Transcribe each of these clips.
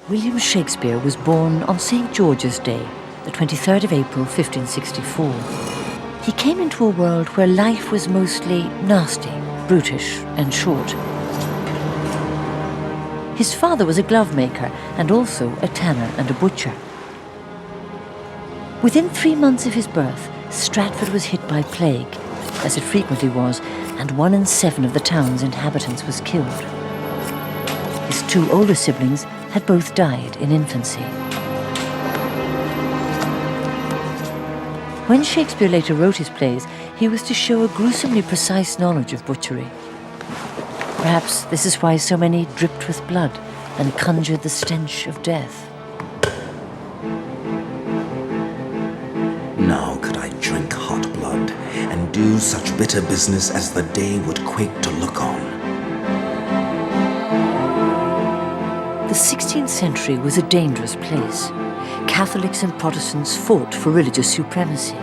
William Shakespeare was born on St. George's Day, the 23rd of April, 1564. He came into a world where life was mostly nasty, brutish and short. His father was a glove maker and also a tanner and a butcher. Within 3 months of his birth, Stratford was hit by plague, as it frequently was, and 1 in 7 of the town's inhabitants was killed. His 2 older siblings had both died in infancy. When Shakespeare later wrote his plays, he was to show a gruesomely precise knowledge of butchery. Perhaps this is why so many dripped with blood and conjured the stench of death. Now could I drink hot blood and do such bitter business as the day would quake to look on. The 16th century was a dangerous place. Catholics and Protestants fought for religious supremacy.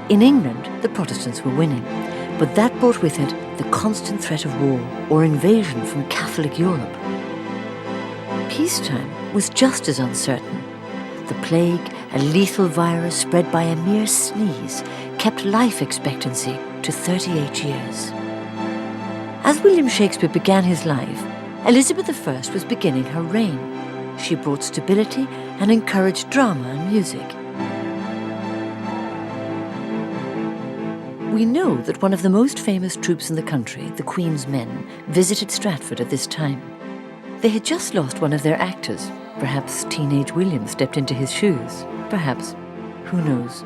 In England, the Protestants were winning, but that brought with it the constant threat of war or invasion from Catholic Europe. Peacetime was just as uncertain. The plague, a lethal virus spread by a mere sneeze, kept life expectancy to 38 years. As William Shakespeare began his life, Elizabeth I was beginning her reign. She brought stability and encouraged drama and music. We know that one of the most famous troops in the country, the Queen's Men, visited Stratford at this time. They had just lost one of their actors. Perhaps teenage William stepped into his shoes. Perhaps. Who knows?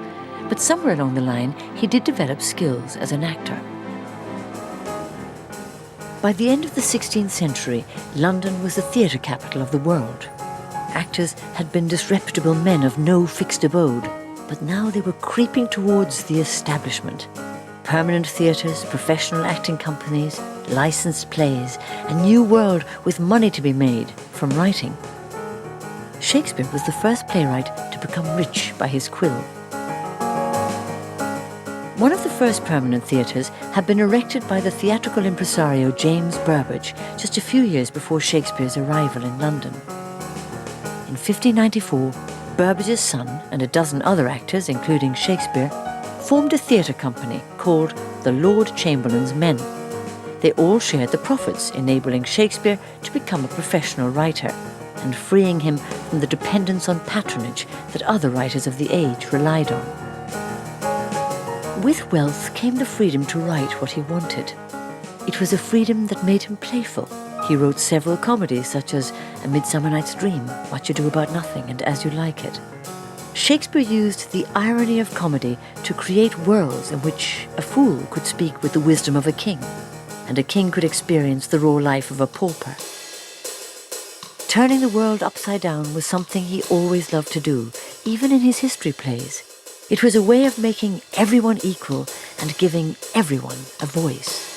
But somewhere along the line, he did develop skills as an actor. By the end of the 16th century, London was the theatre capital of the world. Actors had been disreputable men of no fixed abode, but now they were creeping towards the establishment. Permanent theatres, professional acting companies, licensed plays, a new world with money to be made from writing. Shakespeare was the first playwright to become rich by his quill. One of the first permanent theatres had been erected by the theatrical impresario James Burbage just a few years before Shakespeare's arrival in London. In 1594, Burbage's son and a dozen other actors, including Shakespeare, formed a theatre company called the Lord Chamberlain's Men. They all shared the profits, enabling Shakespeare to become a professional writer and freeing him from the dependence on patronage that other writers of the age relied on. With wealth came the freedom to write what he wanted. It was a freedom that made him playful. He wrote several comedies such as A Midsummer Night's Dream, What You Do About Nothing, and As You Like It. Shakespeare used the irony of comedy to create worlds in which a fool could speak with the wisdom of a king, and a king could experience the raw life of a pauper. Turning the world upside down was something he always loved to do, even in his history plays. It was a way of making everyone equal and giving everyone a voice.